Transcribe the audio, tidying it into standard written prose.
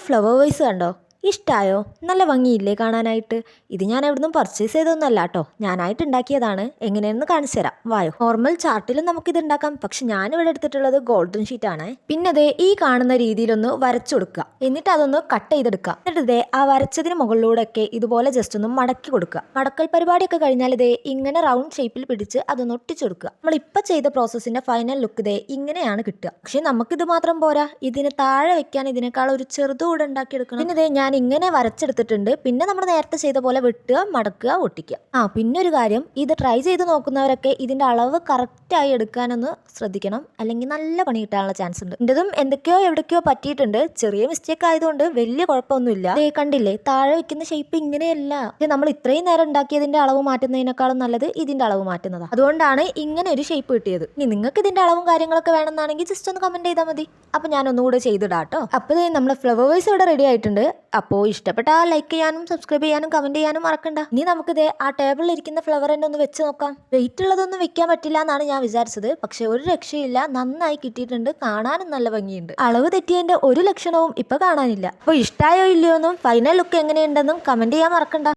Flower vase കണ്ടോ? ഇഷ്ടായോ? നല്ല ഭംഗിയില്ലേ കാണാനായിട്ട്? ഇത് ഞാൻ എവിടുന്നും പർച്ചേസ് ചെയ്തൊന്നുമല്ല കേട്ടോ, ഞാനായിട്ട് ഉണ്ടാക്കിയതാണ്. എങ്ങനെയെന്ന് കാണിച്ചു തരാം, വായോ. നോർമൽ ചാർട്ടിലും നമുക്കിത് ഉണ്ടാക്കാം, പക്ഷെ ഞാനിവിടെ എടുത്തിട്ടുള്ളത് ഗോൾഡൻ ഷീറ്റ് ആണ്. പിന്നെ ദേ ഈ കാണുന്ന രീതിയിലൊന്ന് വരച്ചു കൊടുക്കുക, എന്നിട്ട് അതൊന്ന് കട്ട് ചെയ്തെടുക്കുക. എന്നിട്ട് ദേ ആ വരച്ചതിന് മുകളിലൂടെയൊക്കെ ഇതുപോലെ ജസ്റ്റ് ഒന്ന് മടക്കി കൊടുക്കുക. മടക്കൽ പരിപാടിയൊക്കെ കഴിഞ്ഞാൽ ദേ ഇങ്ങനെ റൗണ്ട് ഷേപ്പിൽ പിടിച്ച് അതൊന്ന് ഒട്ടിച്ചു കൊടുക്കുക. നമ്മളിപ്പോൾ ചെയ്ത പ്രോസസ്സിന്റെ ഫൈനൽ ലുക്ക് ദേ ഇങ്ങനെയാണ് കിട്ടുക. പക്ഷെ നമുക്കിത് മാത്രം പോരാ, ഇതിന് താഴെ വെക്കാൻ ഇതിനേക്കാൾ ഒരു ചെറുതുകൂടെ ഉണ്ടാക്കിയെടുക്കണം. പിന്നെ ദേ ഞാൻ ഇങ്ങനെ വരച്ചെടുത്തിട്ടുണ്ട്. പിന്നെ നമ്മൾ നേരത്തെ ചെയ്ത പോലെ വെട്ടുക, മടക്കുക, ഒട്ടിക്കുക. പിന്നെ ഒരു കാര്യം, ഇത് ട്രൈ ചെയ്ത് നോക്കുന്നവരൊക്കെ ഇതിന്റെ അളവ് കറക്റ്റായി എടുക്കാനൊന്ന് ശ്രദ്ധിക്കണം, അല്ലെങ്കിൽ നല്ല പണി കിട്ടാനുള്ള ചാൻസ് ഉണ്ട്. എന്റേതും എന്തൊക്കെയോ എവിടേക്കോ പറ്റിയിട്ടുണ്ട്. ചെറിയ മിസ്റ്റേക്ക് ആയതുകൊണ്ട് വലിയ കുഴപ്പമൊന്നുമില്ല. കണ്ടില്ലേ, താഴെ വെക്കുന്ന ഷേപ്പ് ഇങ്ങനെയല്ല. നമ്മൾ ഇത്രയും നേരം ഉണ്ടാക്കിയതിന്റെ അളവ് മാറ്റുന്നതിനേക്കാളും നല്ലത് ഇതിന്റെ അളവ് മാറ്റുന്നതാണ്. അതുകൊണ്ടാണ് ഇങ്ങനെ ഒരു ഷേപ്പ് കിട്ടിയത്. ഇനി നിങ്ങൾക്ക് ഇതിന്റെ അളവും കാര്യങ്ങളൊക്കെ വേണമെന്നാണെങ്കിൽ ജസ്റ്റ് ഒന്ന് കമന്റ് ചെയ്താൽ മതി. അപ്പൊ ഞാൻ ഒന്നുകൂടെ ചെയ്തിടാട്ടോ. അപ്പോൾ നമ്മുടെ ഫ്ലവർ വൈസ് ഇവിടെ റെഡി ആയിട്ടുണ്ട്. അപ്പോൾ ഇഷ്ടപ്പെട്ടാൽ ലൈക്ക് ചെയ്യാനും സബ്സ്ക്രൈബ് ചെയ്യാനും കമന്റ് ചെയ്യാനും മറക്കണ്ട. ഇനി നമുക്കിത് ആ ടേബിളിൽ ഇരിക്കുന്ന ഫ്ലവർ തന്നെ ഒന്ന് വെച്ച് നോക്കാം. വെയിറ്റ് ഉള്ളതൊന്നും വെക്കാൻ പറ്റില്ല എന്നാണ് ഞാൻ വിചാരിച്ചത്, പക്ഷെ ഒരു രക്ഷയില്ല, നന്നായി കിട്ടിയിട്ടുണ്ട്. കാണാനും നല്ല ഭംഗിയുണ്ട്. അളവ് തെറ്റിയതിന്റെ ഒരു ലക്ഷണവും ഇപ്പൊ കാണാനില്ല. അപ്പോൾ ഇഷ്ടമായോ ഇല്ലയോ എന്നും ഫൈനൽ ലുക്ക് എങ്ങനെയുണ്ടെന്നും കമന്റ് ചെയ്യാൻ മറക്കണ്ട.